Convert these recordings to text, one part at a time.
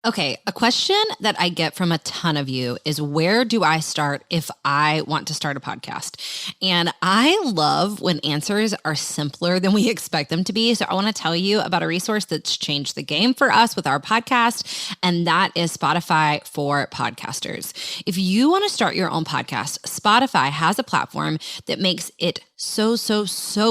Okay, a question that I get from a ton of you is, where do I start if I want to start a podcast? And I love when answers are simpler than we expect them to be. So I want to tell you about a resource that's changed the game for us with our podcast, and that is Spotify for Podcasters. If you want to start your own podcast, Spotify has a platform that makes it so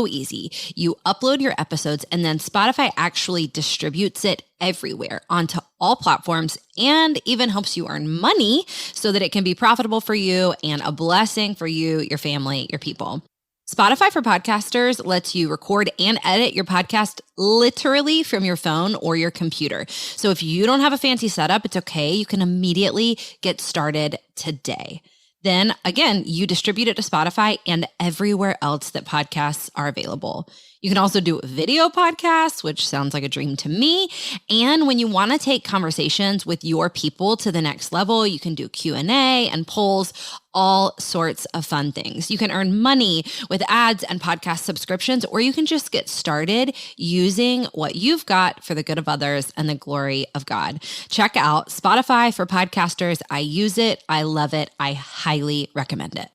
easy. You upload your episodes and then Spotify actually distributes it everywhere onto all platforms and even helps you earn money so that it can be profitable for you and a blessing for you, your family, your people. Spotify for Podcasters lets you record and edit your podcast literally from your phone or your computer. So if you don't have a fancy setup, it's okay. You can immediately get started today. Then again, you distribute it to Spotify and everywhere else that podcasts are available. You can also do video podcasts, which sounds like a dream to me. And when you want to take conversations with your people to the next level, you can do Q&A and polls, all sorts of fun things. You can earn money with ads and podcast subscriptions, or you can just get started using what you've got for the good of others and the glory of God. Check out Spotify for Podcasters. I use it. I love it. I highly recommend it.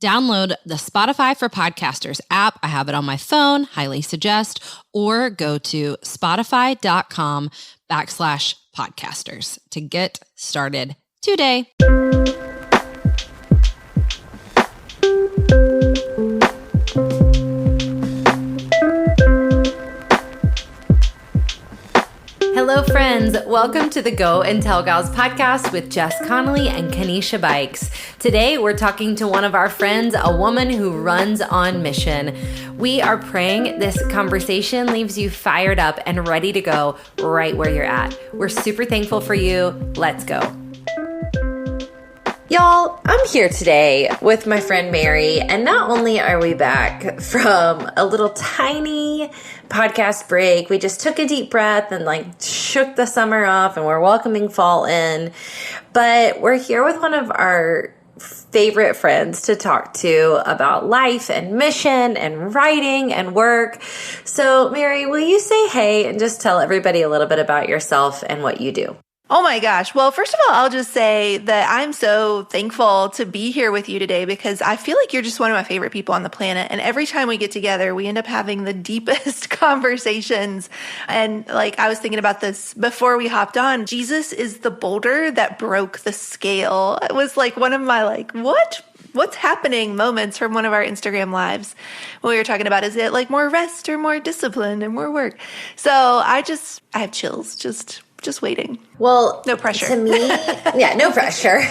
Download the Spotify for Podcasters app. I have it on my phone, highly suggest, or go to spotify.com/podcasters to get started today. Hello, friends. Welcome to the Go and Tell Gals podcast with Jess Connolly and Kanisha Bikes. Today, we're talking to one of our friends, a woman who runs on mission. We are praying this conversation leaves you fired up and ready to go right where you're at. We're super thankful for you. Let's go. Y'all, I'm here today with my friend Mary, and not only are we back from a little tiny podcast break, we just took a deep breath and shook the summer off, and we're welcoming fall in, but we're here with one of our favorite friends to talk to about life and mission and writing and work. So Mary, will you say hey and just tell everybody a little bit about yourself and what you do? Oh my gosh. Well, first of all, I'll just say that I'm so thankful to be here with you today because I feel like you're just one of my favorite people on the planet. And every time we get together, we end up having the deepest conversations. And I was thinking about this before we hopped on. Jesus is the boulder that broke the scale. It was one of my what's happening moments from one of our Instagram lives when we were talking about, is it more rest or more discipline and more work? So I have chills just waiting. Well, no pressure. To me, yeah, no pressure.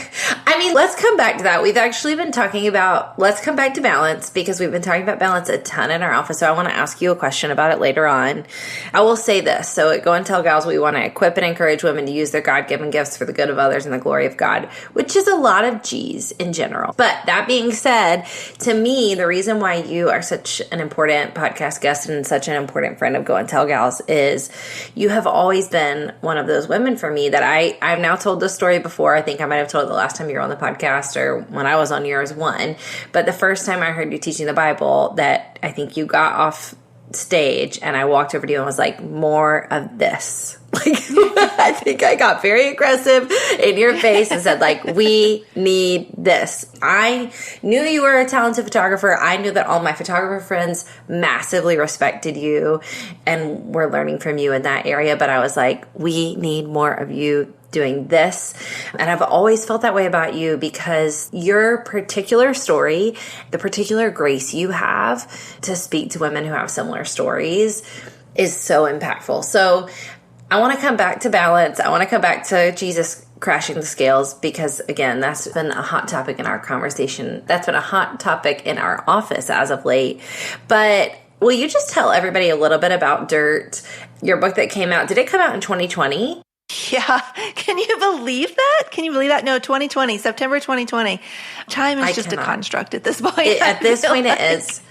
I mean, let's come back to that. We've actually been talking about, let's come back to balance because we've been talking about balance a ton in our office. So I want to ask you a question about it later on. I will say this. So at Go and Tell Gals, we want to equip and encourage women to use their God-given gifts for the good of others and the glory of God, which is a lot of G's in general. But that being said, to me, the reason why you are such an important podcast guest and such an important friend of Go and Tell Gals is you have always been one of those women for me that I've now told this story before. I think I might have told it the last time you were on the podcast or when I was on yours one. But the first time I heard you teaching the Bible, that I think you got off stage and I walked over to you and was like, more of this. I think I got very aggressive in your face and said, we need this. I knew you were a talented photographer. I knew that all my photographer friends massively respected you and were learning from you in that area. But I was like, we need more of you doing this. And I've always felt that way about you because your particular story, the particular grace you have to speak to women who have similar stories is so impactful. So I want to come back to balance. I want to come back to Jesus crashing the scales because, again, that's been a hot topic in our conversation. That's been a hot topic in our office as of late. But will you just tell everybody a little bit about Dirt, your book that came out? Did it come out in 2020? Yeah. Can you believe that? No, 2020, September 2020. Time is just a construct at this point. At this point it is.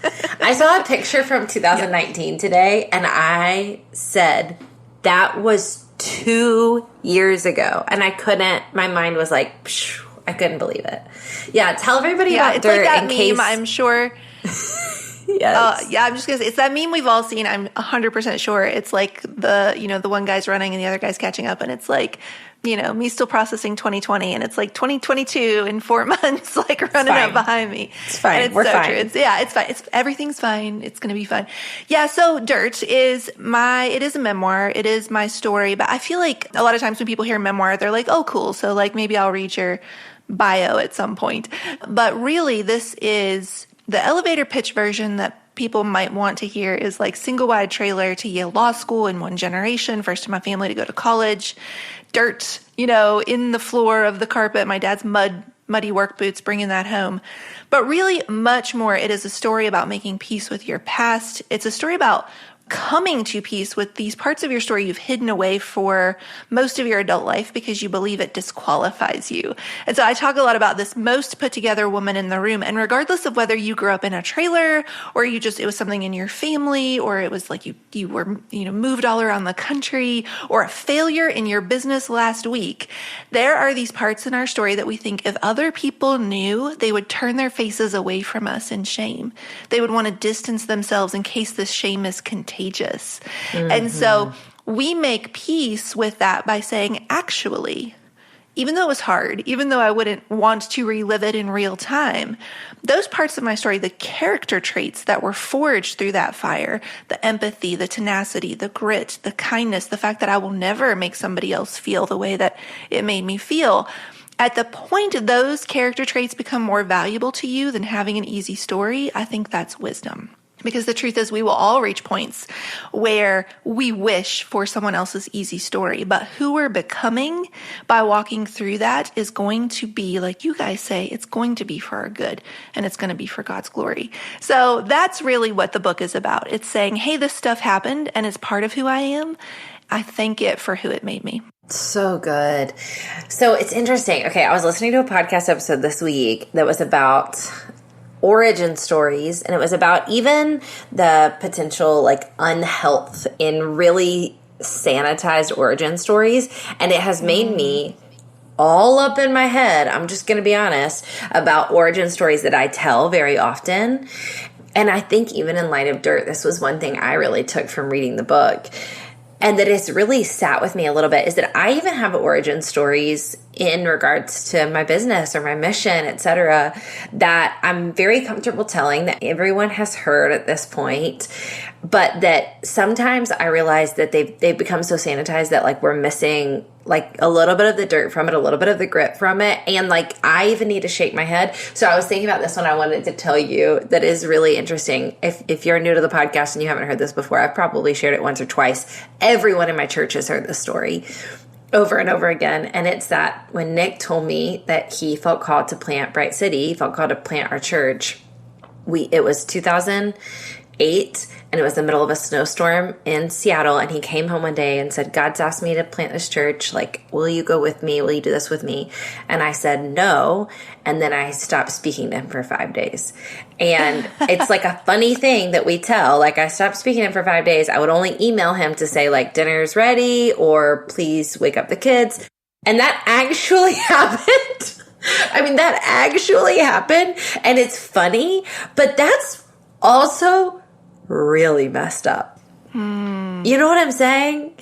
I saw a picture from 2019 today and I said, that was 2 years ago. And my mind was like, I couldn't believe it. Yeah, tell everybody about Dirt that in meme, case. I'm sure. Yes. I'm just going to say, it's that meme we've all seen. I'm 100% sure. It's the one guy's running and the other guy's catching up. And it's me still processing 2020, and it's like 2022 in 4 months, like running up behind me. It's fine. And it's We're so fine. true. It's fine. Everything's fine. It's going to be fun. Yeah. So Dirt is it is a memoir. It is my story, but I feel like a lot of times when people hear memoir, they're like, oh, cool. So like maybe I'll read your bio at some point. But really, this is the elevator pitch version that people might want to hear is like single wide trailer to Yale Law School in one generation, first in my family to go to college, dirt, in the floor of the carpet, my dad's muddy work boots, bringing that home. But really much more, it is a story about making peace with your past. It's a story about coming to peace with these parts of your story you've hidden away for most of your adult life because you believe it disqualifies you. And so I talk a lot about this most put together woman in the room. And regardless of whether you grew up in a trailer or it was something in your family, or it was like you were, moved all around the country, or a failure in your business last week, there are these parts in our story that we think if other people knew, they would turn their faces away from us in shame. They would want to distance themselves in case this shame is contagious. And so we make peace with that by saying, actually, even though it was hard, even though I wouldn't want to relive it in real time, those parts of my story, the character traits that were forged through that fire, the empathy, the tenacity, the grit, the kindness, the fact that I will never make somebody else feel the way that it made me feel, at the point those character traits become more valuable to you than having an easy story, I think that's wisdom. Because the truth is we will all reach points where we wish for someone else's easy story. But who we're becoming by walking through that is going to be, like you guys say, it's going to be for our good and it's going to be for God's glory. So that's really what the book is about. It's saying, hey, this stuff happened and it's part of who I am. I thank it for who it made me. So good. So it's interesting. Okay, I was listening to a podcast episode this week that was about origin stories, and it was about even the potential unhealth in really sanitized origin stories, and it has made me all up in my head, I'm just going to be honest, about origin stories that I tell very often. And I think even in light of Dirt, this was one thing I really took from reading the book, and that it's really sat with me a little bit, is that I even have origin stories in regards to my business or my mission, etc., that I'm very comfortable telling, that everyone has heard at this point, but that sometimes I realize that they've become so sanitized that we're missing a little bit of the dirt from it, a little bit of the grit from it, and I even need to shake my head. So I was thinking about this one. I wanted to tell you that is really interesting. If you're new to the podcast and you haven't heard this before, I've probably shared it once or twice. Everyone in my church has heard this story over and over again. And it's that when Nick told me that he felt called to plant Bright City, he felt called to plant our church, it was 2008, and it was the middle of a snowstorm in Seattle, and he came home one day and said, God's asked me to plant this church. Will you go with me? Will you do this with me? And I said, no. And then I stopped speaking to him for 5 days. And it's a funny thing that we tell. I stopped speaking to him for 5 days. I would only email him to say, dinner's ready, or please wake up the kids. And that actually happened. I mean, that actually happened. And it's funny, but that's also really messed up. You know what I'm saying?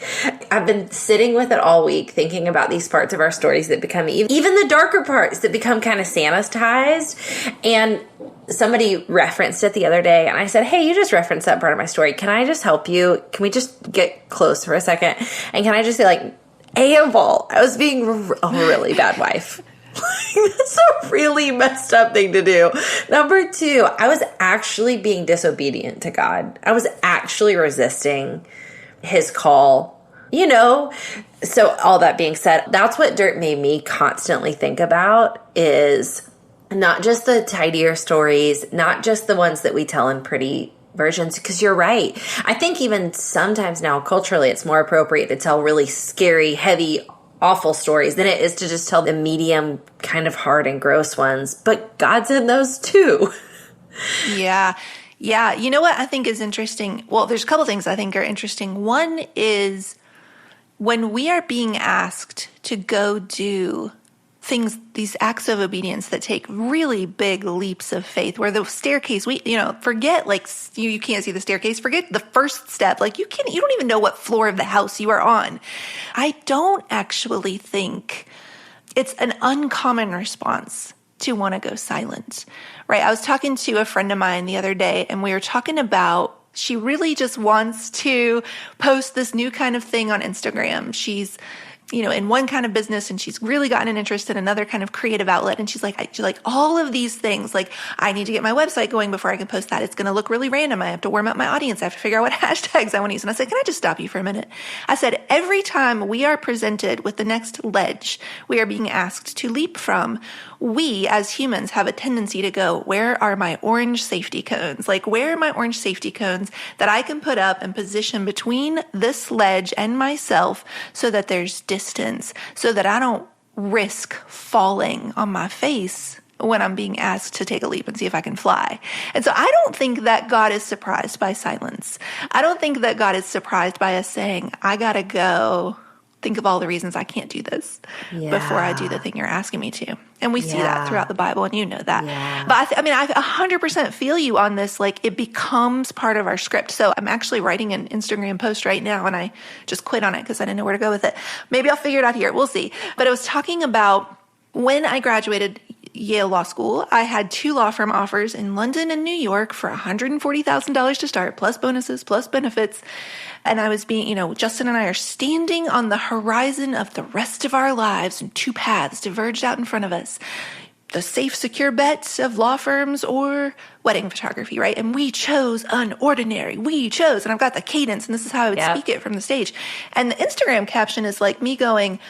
I've been sitting with it all week, thinking about these parts of our stories that become even the darker parts that become kind of sanitized. And somebody referenced it the other day, and I said, hey, you just referenced that part of my story. Can I just help you? Can we just get close for a second? And can I just say, Amble, I was being a really bad wife. That's a really messed up thing to do. Number two, I was actually being disobedient to God. I was actually resisting his call, So all that being said, that's what Dirt made me constantly think about, is not just the tidier stories, not just the ones that we tell in pretty versions, because you're right. I think even sometimes now culturally, it's more appropriate to tell really scary, heavy, awful stories than it is to just tell the medium, kind of hard and gross ones. But God's in those too. Yeah. Yeah. You know what I think is interesting? Well, there's a couple things I think are interesting. One is when we are being asked to go do things, these acts of obedience that take really big leaps of faith, where the staircase, forget like you can't see the staircase, forget the first step. Like you don't even know what floor of the house you are on. I don't actually think it's an uncommon response to want to go silent, right? I was talking to a friend of mine the other day, and we were talking about she really just wants to post this new kind of thing on Instagram. She's in one kind of business, and she's really gotten an interest in another kind of creative outlet. And she's like, all of these things, like, I need to get my website going before I can post that. It's going to look really random. I have to warm up my audience. I have to figure out what hashtags I want to use. And I said, can I just stop you for a minute? I said, every time we are presented with the next ledge we are being asked to leap from, we as humans have a tendency to go, where are my orange safety cones? Like, where are my orange safety cones that I can put up and position between this ledge and myself so that there's distance, so that I don't risk falling on my face when I'm being asked to take a leap and see if I can fly. And so I don't think that God is surprised by silence. I don't think that God is surprised by us saying, I gotta go think of all the reasons I can't do this before I do the thing you're asking me to. And we see that throughout the Bible, and you know that. Yeah. But I 100% feel you on this. Like, it becomes part of our script. So I'm actually writing an Instagram post right now, and I just quit on it because I didn't know where to go with it. Maybe I'll figure it out here. We'll see. But I was talking about when I graduated Yale Law School, I had 2 law firm offers in London and New York for $140,000 to start, plus bonuses, plus benefits. And I was Justin and I are standing on the horizon of the rest of our lives, and 2 paths diverged out in front of us. The safe, secure bets of law firms or wedding photography, right? And we chose unordinary. And I've got the cadence, and this is how I would speak it from the stage. And the Instagram caption is like me going,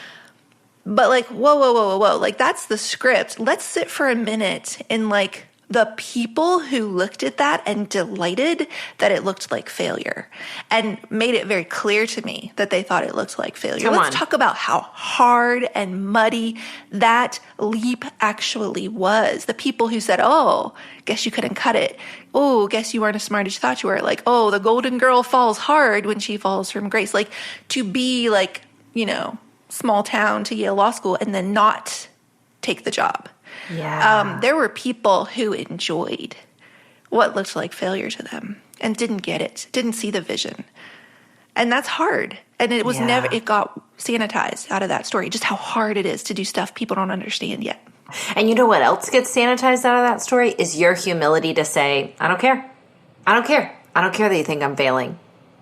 but like, whoa. Like, that's the script. Let's sit for a minute in like the people who looked at that and delighted that it looked like failure and made it very clear to me that they thought it looked like failure. Let's talk about how hard and muddy that leap actually was. The people who said, oh, guess you couldn't cut it. Oh, guess you weren't as smart as you thought you were. Like, oh, the golden girl falls hard when she falls from grace. Like, to be like, small town to Yale Law School and then not take the job. Yeah. There were people who enjoyed what looked like failure to them and didn't get it, didn't see the vision. And that's hard. And it was it got sanitized out of that story, just how hard it is to do stuff people don't understand yet. And you know what else gets sanitized out of that story is your humility to say, I don't care. I don't care that you think I'm failing.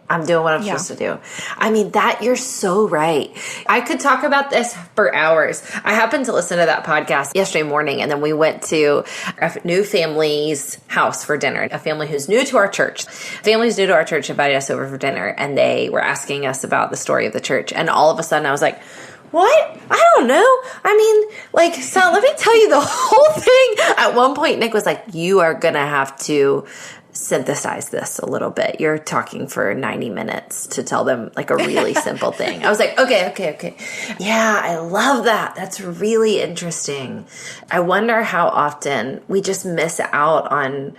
I'm doing what I'm supposed to do. I mean, you're so right. I could talk about this for hours. I happened to listen to that podcast yesterday morning, and then we went to a new family's house for dinner, a family who's new to our church. Families new to our church invited us over for dinner, and they were asking us about the story of the church. And all of a sudden I was like, what? I don't know. So let me tell you the whole thing. At one point, Nick was like, you are going to have to synthesize this a little bit. You're talking for 90 minutes to tell them like a really simple thing. I was like, okay. Yeah, I love that. That's really interesting. I wonder how often we just miss out on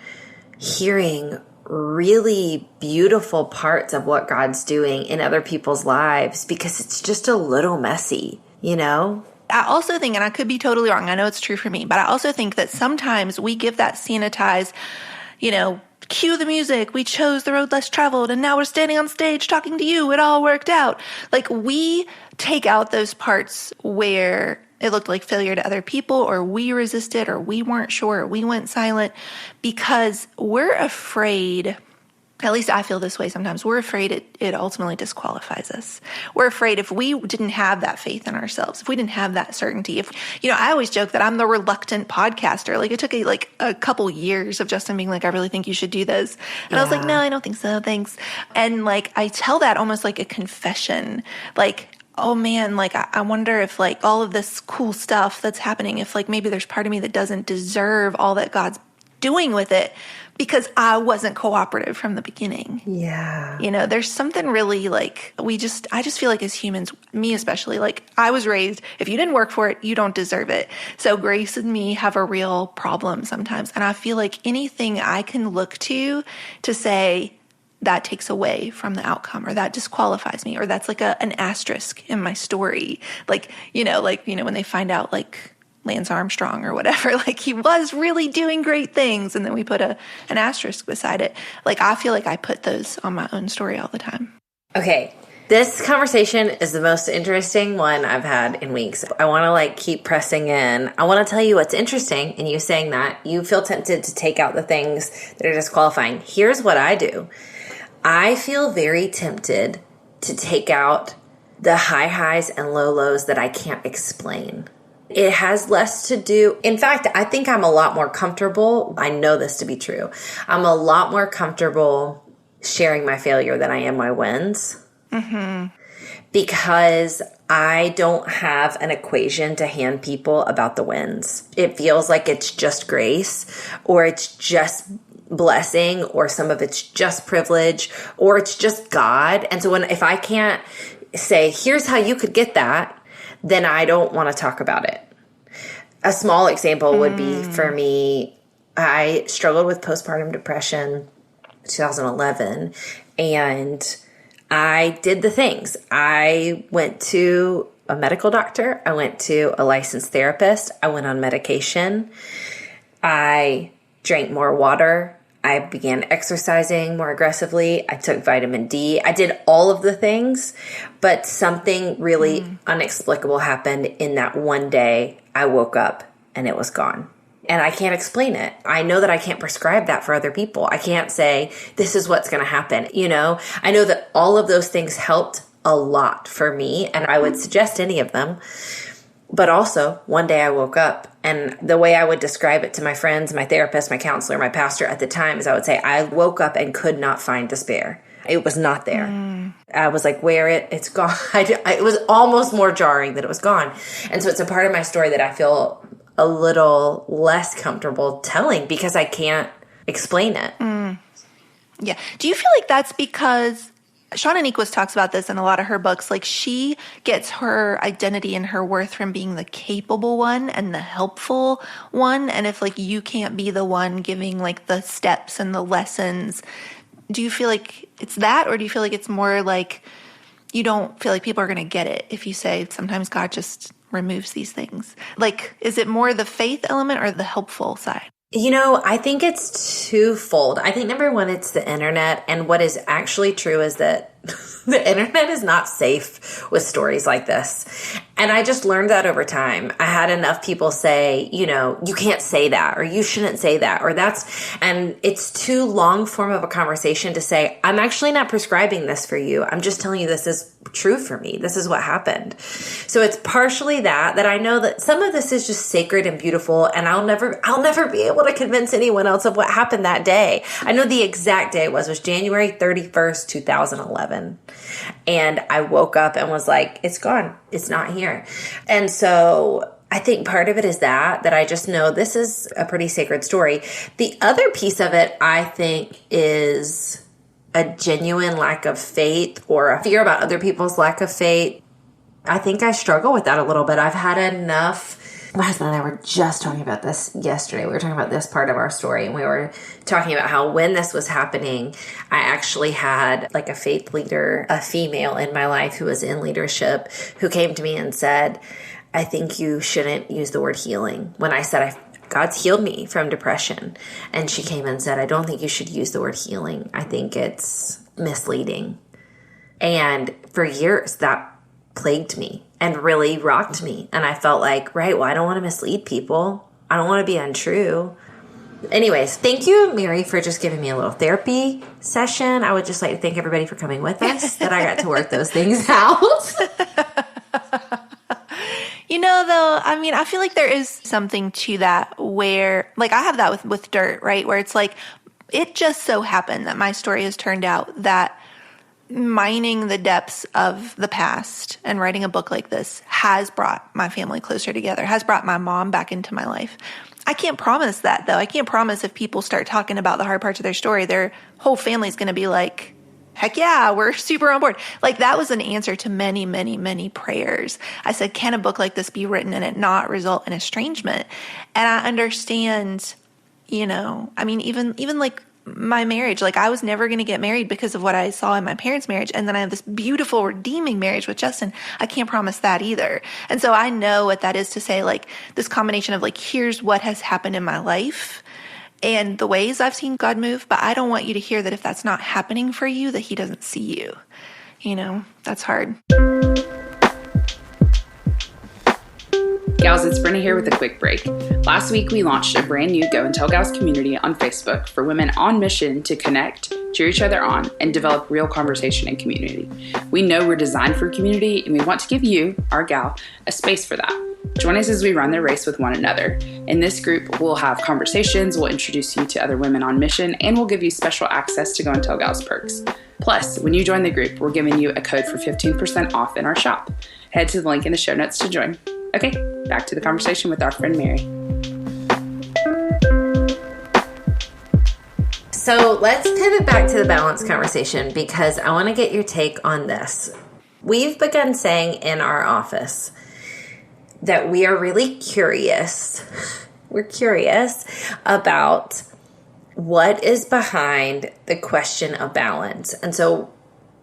hearing really beautiful parts of what God's doing in other people's lives because it's just a little messy, I also think, and I could be totally wrong, I know it's true for me, but I also think that sometimes we give that sanitized, cue the music, we chose the road less traveled, and now we're standing on stage talking to you, it all worked out. Like, we take out those parts where it looked like failure to other people, or we resisted, or we weren't sure, or we went silent, because we're afraid. At least I feel this way sometimes. We're afraid it ultimately disqualifies us. We're afraid if we didn't have that faith in ourselves, if we didn't have that certainty, I always joke that I'm the reluctant podcaster. Like, it took a couple years of Justin being like, I really think you should do this. And I was like, no, I don't think so. Thanks. And like, I tell that almost like a confession, like, oh man, like, I wonder if like all of this cool stuff that's happening, if like maybe there's part of me that doesn't deserve all that God's doing with it because I wasn't cooperative from the beginning. Yeah. There's something really like, I just feel like as humans, me especially, like I was raised, if you didn't work for it, you don't deserve it. So Grace and me have a real problem sometimes. And I feel like anything I can look to say that takes away from the outcome, or that disqualifies me, or that's like an asterisk in my story. Like, when they find out like Lance Armstrong or whatever. Like, he was really doing great things. And then we put an asterisk beside it. Like, I feel like I put those on my own story all the time. Okay. This conversation is the most interesting one I've had in weeks. I want to keep pressing in. I want to tell you what's interesting in you saying that. You feel tempted to take out the things that are disqualifying. Here's what I do. I feel very tempted to take out the high highs and low lows that I can't explain. It has less to do. In fact, I think I'm a lot more comfortable. I know this to be true. I'm a lot more comfortable sharing my failure than I am my wins. Mm-hmm. Because I don't have an equation to hand people about the wins. It feels like it's just grace, or it's just blessing, or some of it's just privilege, or it's just God. And so if I can't say, here's how you could get that, then I don't want to talk about it. A small example would be, for me, I struggled with postpartum depression 2011, and I did the things. I went to a medical doctor. I went to a licensed therapist. I went on medication. I drank more water. I began exercising more aggressively. I took vitamin D. I did all of the things, but something really inexplicable happened in that one day. I woke up and it was gone. And I can't explain it. I know that I can't prescribe that for other people. I can't say, this is what's going to happen. I know that all of those things helped a lot for me, and I would suggest any of them. But also, one day I woke up, and the way I would describe it to my friends, my therapist, my counselor, my pastor at the time is I would say, I woke up and could not find despair. It was not there. I was like, it's gone. It was almost more jarring that it was gone. And so it's a part of my story that I feel a little less comfortable telling because I can't explain it. Yeah. Do you feel like that's because Shauna Nequist talks about this in a lot of her books? Like, she gets her identity and her worth from being the capable one and the helpful one. And if you can't be the one giving the steps and the lessons, do you feel like it's that, or do you feel like it's more like you don't feel like people are going to get it if you say sometimes God just removes these things? Is it more the faith element or the helpful side? I think it's twofold. I think number one, it's the internet. And what is actually true is that the internet is not safe with stories like this. And I just learned that over time. I had enough people say, you can't say that, or you shouldn't say that, or and it's too long form of a conversation to say, I'm actually not prescribing this for you. I'm just telling you this is true for me. This is what happened. So it's partially that I know that some of this is just sacred and beautiful, and I'll never be able to convince anyone else of what happened that day. I know the exact day it was January 31st, 2011. And I woke up and was like, it's gone. It's not here. And so I think part of it is that I just know this is a pretty sacred story. The other piece of it, I think, is a genuine lack of faith or a fear about other people's lack of faith. I think I struggle with that a little bit. I've had enough. My husband and I were just talking about this yesterday. We were talking about this part of our story, and we were talking about how when this was happening, I actually had a faith leader, a female in my life who was in leadership, who came to me and said, I think you shouldn't use the word healing. When I said, God's healed me from depression. And she came and said, I don't think you should use the word healing. I think it's misleading. And for years, that plagued me and really rocked me. And I felt like, right, well, I don't want to mislead people. I don't want to be untrue. Anyways, thank you, Mary, for just giving me a little therapy session. I would just like to thank everybody for coming with us, that I got to work those things out. Though, I feel like there is something to that where, I have that with dirt, right? Where it's it just so happened that my story has turned out that mining the depths of the past and writing a book like this has brought my family closer together, has brought my mom back into my life. I can't promise that, though. I can't promise if people start talking about the hard parts of their story, their whole family's going to be like, heck yeah, we're super on board. That was an answer to many, many, many prayers. I said, can a book like this be written and it not result in estrangement? And I understand, even my marriage. Like, I was never going to get married because of what I saw in my parents' marriage. And then I have this beautiful, redeeming marriage with Justin. I can't promise that either. And so I know what that is to say, like, this combination of like, here's what has happened in my life and the ways I've seen God move. But I don't want you to hear that if that's not happening for you, that he doesn't see you. You know, that's hard. Gals, it's Brenna here with a quick break. Last week, we launched a brand new Go and Tell Gals community on Facebook for women on mission to connect, cheer each other on, and develop real conversation and community. We know we're designed for community, and we want to give you, our gal, a space for that. Join us as we run the race with one another. In this group, we'll have conversations, we'll introduce you to other women on mission, and we'll give you special access to Go and Tell Gals perks. Plus, when you join the group, we're giving you a code for 15% off in our shop. Head to the link in the show notes to join. Okay, back to the conversation with our friend Mary. So let's pivot back to the balance conversation because I want to get your take on this. We've begun saying in our office that we are really curious. We're curious about what is behind the question of balance. And so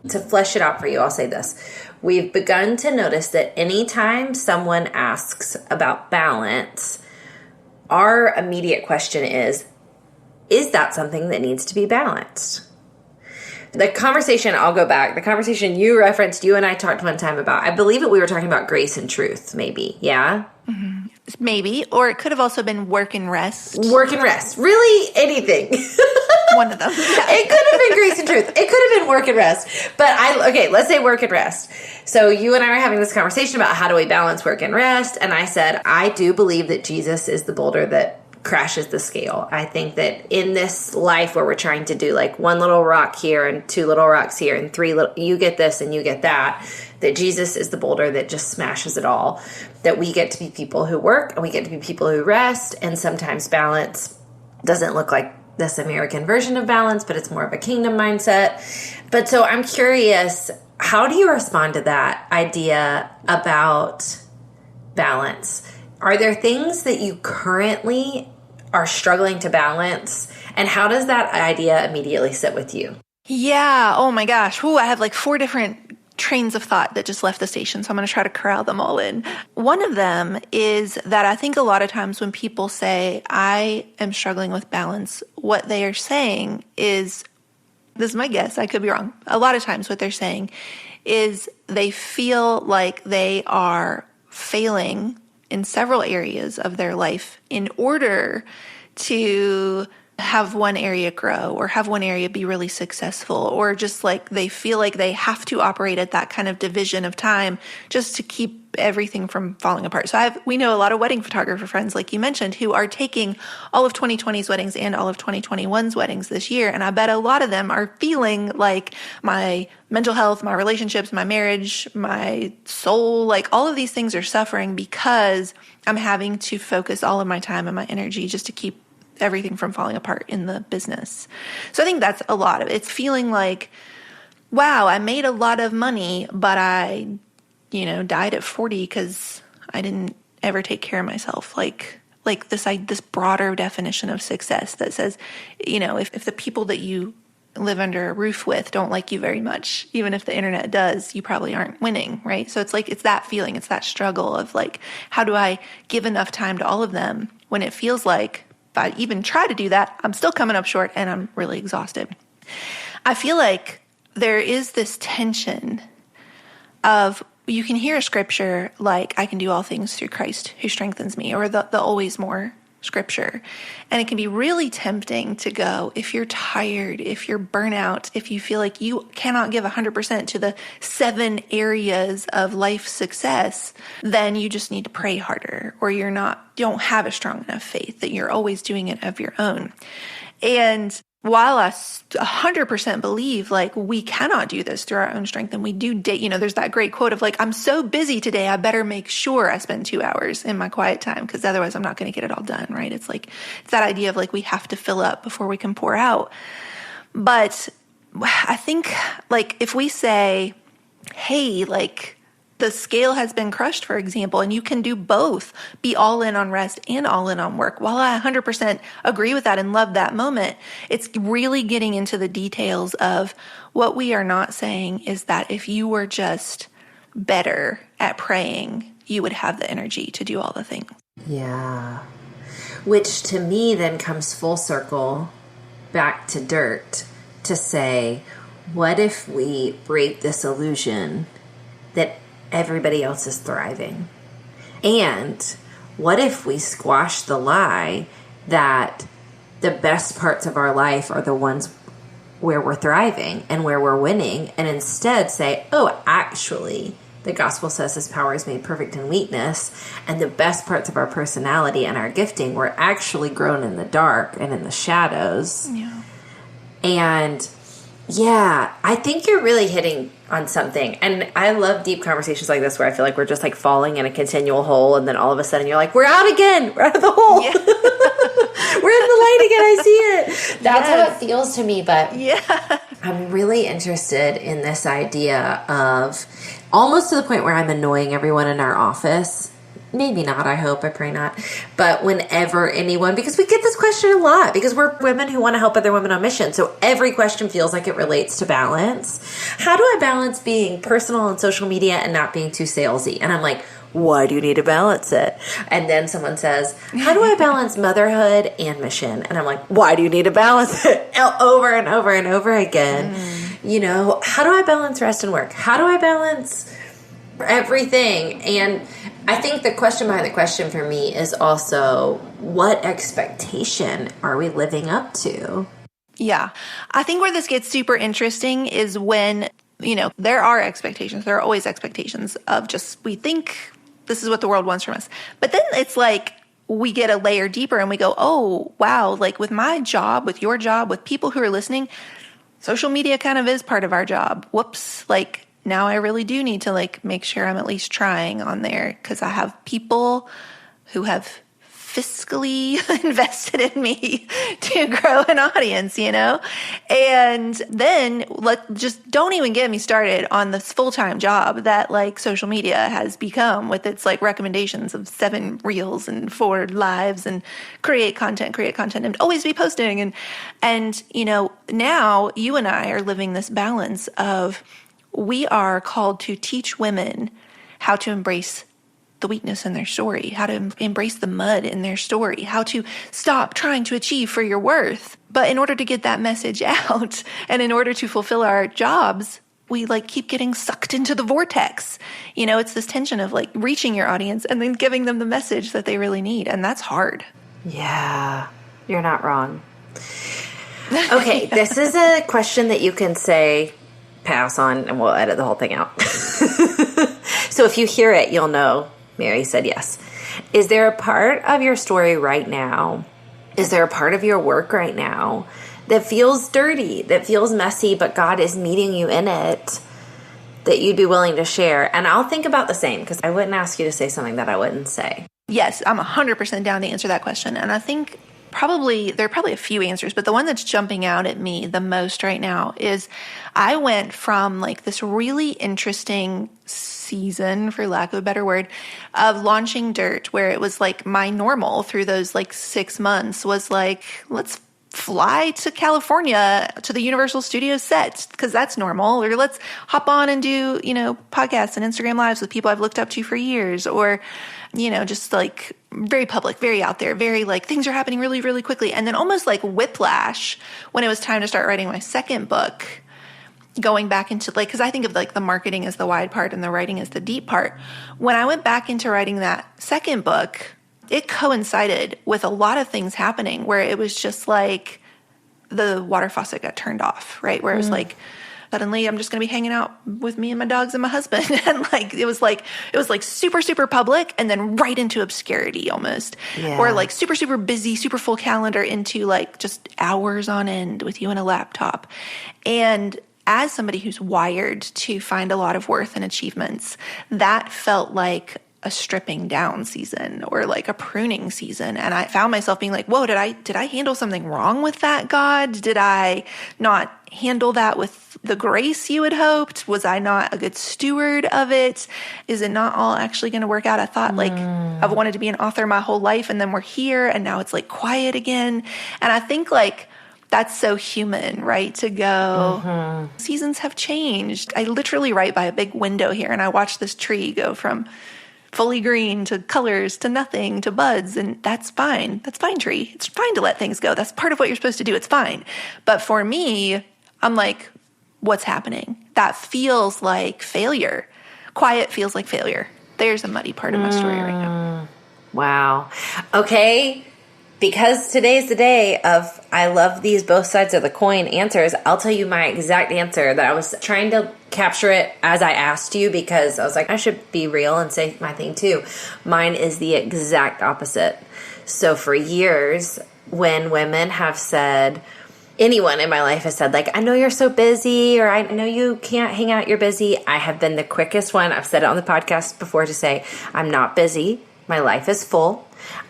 to flesh it out for you, I'll say this. We've begun to notice that anytime someone asks about balance, our immediate question is that something that needs to be balanced? The conversation, I'll go back, the conversation you referenced, you and I talked one time about, I believe that we were talking about grace and truth, maybe, yeah? Mm-hmm. Maybe, or it could have also been work and rest. Work and rest. Really, anything. One of them. Yeah. It could have been grace and truth. It could have been work and rest. But okay, let's say work and rest. So you and I are having this conversation about how do we balance work and rest. And I said, I do believe that Jesus is the boulder that crashes the scale. I think that in this life where we're trying to do like one little rock here and two little rocks here and three little, you get this and you get that Jesus is the boulder that just smashes it all. That we get to be people who work and we get to be people who rest. And sometimes balance doesn't look like this American version of balance, but it's more of a kingdom mindset. But so I'm curious, how do you respond to that idea about balance? Are there things that you currently are struggling to balance? And how does that idea immediately sit with you? Yeah. Oh my gosh. Ooh, I have like 4 different trains of thought that just left the station. So I'm going to try to corral them all in. One of them is that I think a lot of times when people say, I am struggling with balance, what they are saying is, this is my guess, I could be wrong. A lot of times what they're saying is they feel like they are failing in several areas of their life in order to have one area grow or have one area be really successful, or just like they feel like they have to operate at that kind of division of time just to keep everything from falling apart. So we know a lot of wedding photographer friends, like you mentioned, who are taking all of 2020's weddings and all of 2021's weddings this year. And I bet a lot of them are feeling like my mental health, my relationships, my marriage, my soul, like all of these things are suffering because I'm having to focus all of my time and my energy just to keep everything from falling apart in the business. So I think that's a lot of it. It's feeling like, wow, I made a lot of money, but I, died at 40 because I didn't ever take care of myself. Like this broader definition of success that says, if the people that you live under a roof with don't like you very much, even if the internet does, you probably aren't winning, right? So it's like, it's that feeling, it's that struggle of like, how do I give enough time to all of them when it feels like if I even try to do that, I'm still coming up short and I'm really exhausted. I feel like there is this tension of, you can hear a scripture like, I can do all things through Christ who strengthens me, or the always more scripture. And it can be really tempting to go, if you're tired, if you're burnout, if you feel like you cannot give 100% to the 7 areas of life success, then you just need to pray harder, or you don't have a strong enough faith that you're always doing it of your own. And while I 100% believe like we cannot do this through our own strength, and we do there's that great quote of like, I'm so busy today, I better make sure I spend 2 hours in my quiet time because otherwise I'm not going to get it all done, right? It's like, it's that idea of like, we have to fill up before we can pour out. But I think like if we say, hey, like the scale has been crushed, for example, and you can do both, be all in on rest and all in on work. While I 100% agree with that and love that moment, it's really getting into the details of what we are not saying is that if you were just better at praying, you would have the energy to do all the things. Yeah. Which to me then comes full circle back to dirt to say, what if we break this illusion that everybody else is thriving? And what if we squash the lie that the best parts of our life are the ones where we're thriving and where we're winning, and instead say, oh, actually, the gospel says his power is made perfect in weakness, and the best parts of our personality and our gifting were actually grown in the dark and in the shadows. Yeah. And yeah, I think you're really hitting on something. And I love deep conversations like this where I feel like we're just like falling in a continual hole, and then all of a sudden you're like, we're out again. We're out of the hole. Yeah. We're in the light again. I see it. That's how it feels to me. But yeah, I'm really interested in this idea of almost to the point where I'm annoying everyone in our office. Maybe not, I hope, I pray not. But whenever anyone, because we get this question a lot, because we're women who want to help other women on mission. So every question feels like it relates to balance. How do I balance being personal on social media and not being too salesy? And I'm like, why do you need to balance it? And then someone says, how do I balance motherhood and mission? And I'm like, why do you need to balance it? Over and over and over again. You know, how do I balance rest and work? How do I balance everything? And I think the question behind the question for me is also, what expectation are we living up to? Yeah. I think where this gets super interesting is when, you know, there are expectations. There are always expectations of just, we think this is what the world wants from us. But then it's like we get a layer deeper and we go, oh, wow, like with my job, with your job, with people who are listening, social media kind of is part of our job. Whoops. Like, now I really do need to like make sure I'm at least trying on there, because I have people who have fiscally invested in me to grow an audience, you know? And then just don't even get me started on this full-time job that like social media has become, with its like recommendations of 7 reels and 4 lives and create content and always be posting. And, you know, now you and I are living this balance of, we are called to teach women how to embrace the weakness in their story, how to embrace the mud in their story, how to stop trying to achieve for your worth. But in order to get that message out and in order to fulfill our jobs, we like keep getting sucked into the vortex. You know, it's this tension of like reaching your audience and then giving them the message that they really need. And that's hard. Yeah, you're not wrong. Okay, this is a question that you can say pass on, and we'll edit the whole thing out. So if you hear it, you'll know Mary said yes. Is there a part of your story right now? Is there a part of your work right now that feels dirty, that feels messy, but God is meeting you in it, that you'd be willing to share? And I'll think about the same, because I wouldn't ask you to say something that I wouldn't say. Yes, I'm 100% down to answer that question. And I think there are probably a few answers, but the one that's jumping out at me the most right now is I went from like this really interesting season, for lack of a better word, of launching Dirt, where it was like my normal through those like 6 months was like, let's fly to California to the Universal Studios set, because that's normal, or let's hop on and do, you know, podcasts and Instagram lives with people I've looked up to for years, or, you know, just like very public, very out there, very like things are happening really, really quickly. And then almost like whiplash when it was time to start writing my second book, going back into like, because I think of like the marketing as the wide part and the writing as the deep part. When I went back into writing that second book, it coincided with a lot of things happening where it was just like the water faucet got turned off, right? Where it was like, suddenly I'm just going to be hanging out with me and my dogs and my husband. And like, it was like super, super public and then right into obscurity almost. Yeah. Or like super, super busy, super full calendar into like just hours on end with you and a laptop. And as somebody who's wired to find a lot of worth in achievements, that felt like a stripping down season or like a pruning season. And I found myself being like, whoa, did I handle something wrong with that, God? Did I not handle that with the grace you had hoped? Was I not a good steward of it? Is it not all actually going to work out? I thought like I've wanted to be an author my whole life, and then we're here and now it's like quiet again. And I think like that's so human, right? To go, seasons have changed. I literally write by a big window here, and I watch this tree go from fully green to colors to nothing to buds, and that's fine. That's fine, tree. It's fine to let things go. That's part of what you're supposed to do. It's fine. But for me, I'm like, what's happening? That feels like failure. Quiet feels like failure. There's a muddy part of my story right now. Wow. Okay. Because today's the day of I love these both sides of the coin answers, I'll tell you my exact answer that I was trying to capture it as I asked you, because I was like, I should be real and say my thing too. Mine is the exact opposite. So for years, when women have said, anyone in my life has said, like, I know you're so busy, or I know you can't hang out, you're busy, I have been the quickest one. I've said it on the podcast before to say, I'm not busy. My life is full.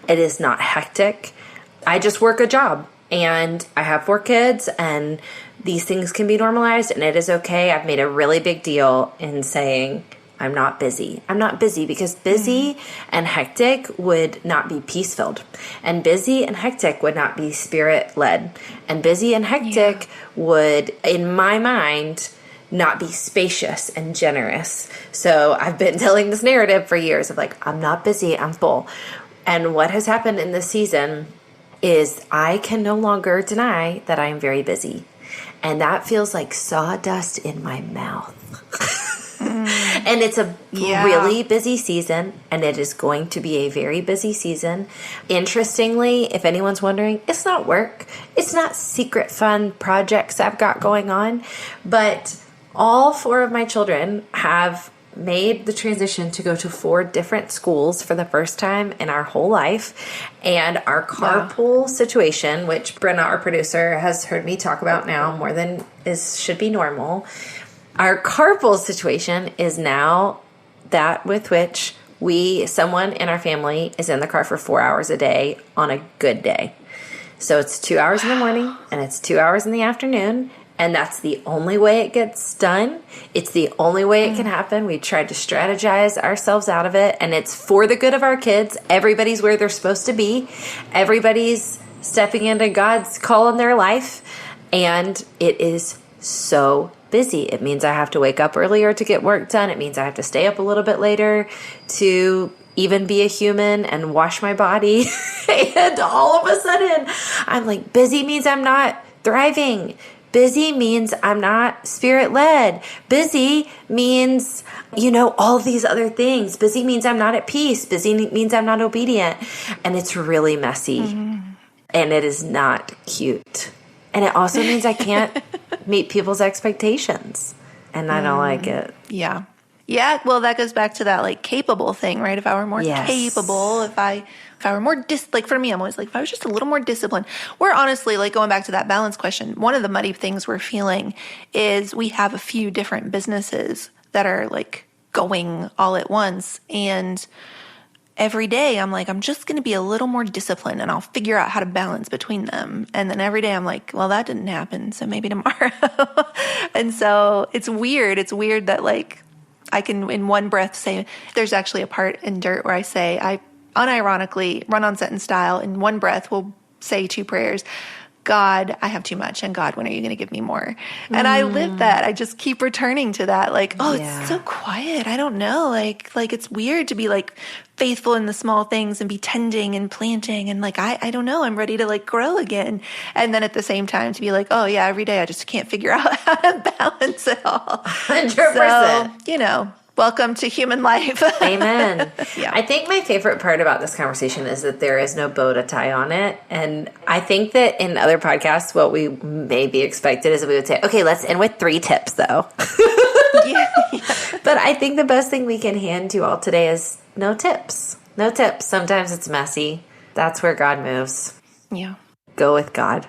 It is not hectic. I just work a job, and I have 4 kids, and these things can be normalized, and it is okay. I've made a really big deal in saying I'm not busy. I'm not busy because busy and hectic would not be peace-filled, and busy and hectic would not be spirit-led, and busy and hectic would, in my mind, not be spacious and generous. So I've been telling this narrative for years of like, I'm not busy, I'm full. And what has happened in this season is I can no longer deny that I am very busy. And that feels like sawdust in my mouth. And it's a really busy season, and it is going to be a very busy season. Interestingly, if anyone's wondering, it's not work. It's not secret fun projects I've got going on. But all 4 of my children have made the transition to go to 4 different schools for the first time in our whole life. And our carpool situation, which Brenna, our producer, has heard me talk about now more than should be normal. Our carpool situation is now that with which someone in our family is in the car for 4 hours a day on a good day. So it's 2 hours in the morning and it's 2 hours in the afternoon. And that's the only way it gets done. It's the only way it can happen. We tried to strategize ourselves out of it, and it's for the good of our kids. Everybody's where they're supposed to be. Everybody's stepping into God's call in their life, and it is so busy. It means I have to wake up earlier to get work done. It means I have to stay up a little bit later to even be a human and wash my body. And all of a sudden, I'm like, busy means I'm not thriving. Busy means I'm not spirit-led. Busy means, all these other things. Busy means I'm not at peace. Busy means I'm not obedient. And it's really messy. And it is not cute. And it also means I can't meet people's expectations. And I don't like it. Yeah. Yeah, well, that goes back to that, like, capable thing, right? If I were more capable, if I were more, like, for me, I'm always like, if I was just a little more disciplined. We're honestly, like, going back to that balance question, one of the muddy things we're feeling is we have a few different businesses that are, like, going all at once. And every day I'm like, I'm just going to be a little more disciplined, and I'll figure out how to balance between them. And then every day I'm like, well, that didn't happen, so maybe tomorrow. And so it's weird. It's weird that, like, I can in one breath say, there's actually a part in Dirt where I say, I unironically run on set and style in one breath will say 2 prayers. God, I have too much, and God, when are you going to give me more? And I live that. I just keep returning to that. Like, it's so quiet. I don't know. Like it's weird to be like faithful in the small things and be tending and planting. And like, I don't know. I'm ready to like grow again. And then at the same time to be like, oh yeah, every day I just can't figure out how to balance it all. 100%. So, welcome to human life. Amen. I think my favorite part about this conversation is that there is no bow to tie on it. And I think that in other podcasts, what we may be expected is that we would say, okay, let's end with 3 tips though. But I think the best thing we can hand to all today is no tips. No tips. Sometimes it's messy. That's where God moves. Yeah. Go with God.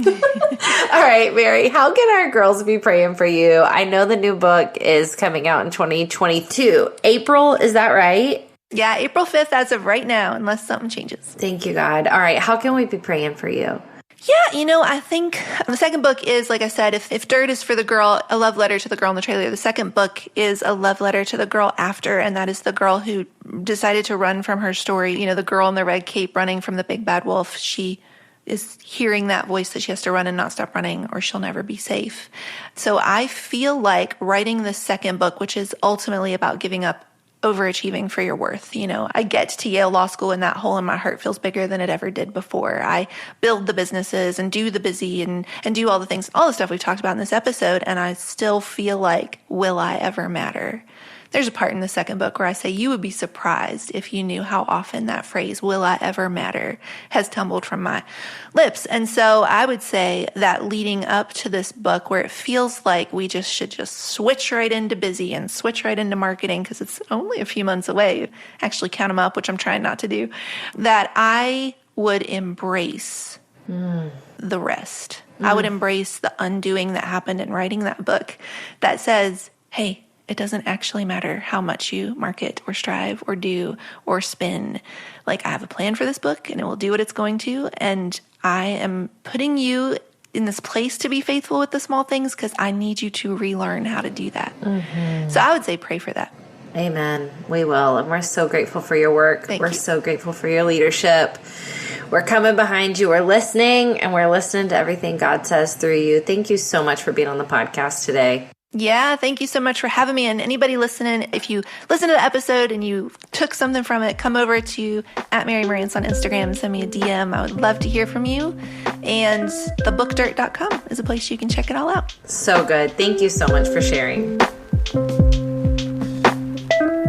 All right, Mary, how can our girls be praying for you? I know the new book is coming out in 2022. April, is that right? Yeah, April 5th as of right now, unless something changes. Thank you, God. All right, how can we be praying for you? Yeah, I think the second book is, like I said, if Dirt is for the girl, a love letter to the girl in the trailer, the second book is a love letter to the girl after, and that is the girl who decided to run from her story. The girl in the red cape running from the big bad wolf. She is hearing that voice that she has to run and not stop running or she'll never be safe. So I feel like writing the second book, which is ultimately about giving up overachieving for your worth. I get to Yale Law School and that hole in my heart feels bigger than it ever did before. I build the businesses and do the busy and do all the things, all the stuff we've talked about in this episode. And I still feel like, will I ever matter? There's a part in the second book where I say you would be surprised if you knew how often that phrase, will I ever matter, has tumbled from my lips. And so I would say that leading up to this book where it feels like we should switch right into busy and switch right into marketing because it's only a few months away, actually count them up, which I'm trying not to do, that I would embrace the rest. I would embrace the undoing that happened in writing that book that says, hey, it doesn't actually matter how much you market or strive or do or spin. Like, I have a plan for this book and it will do what it's going to. And I am putting you in this place to be faithful with the small things because I need you to relearn how to do that. Mm-hmm. So I would say pray for that. Amen. We will. And we're so grateful for your work. We're so grateful for your leadership. We're coming behind you. We're listening and we're listening to everything God says through you. Thank you so much for being on the podcast today. Yeah, thank you so much for having me. And anybody listening, if you listen to the episode and you took something from it, come over to @MaryMarantz on Instagram and send me a DM. I would love to hear from you. And thebookdirt.com is a place you can check it all out. So good. Thank you so much for sharing.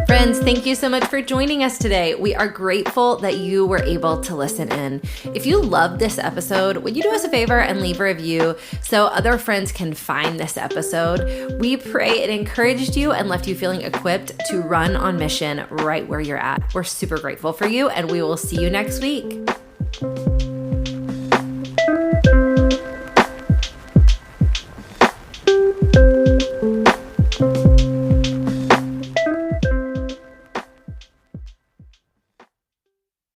Friends, thank you so much for joining us today. We are grateful that you were able to listen in. If you loved this episode, would you do us a favor and leave a review so other friends can find this episode? We pray it encouraged you and left you feeling equipped to run on mission right where you're at. We're super grateful for you, and we will see you next week.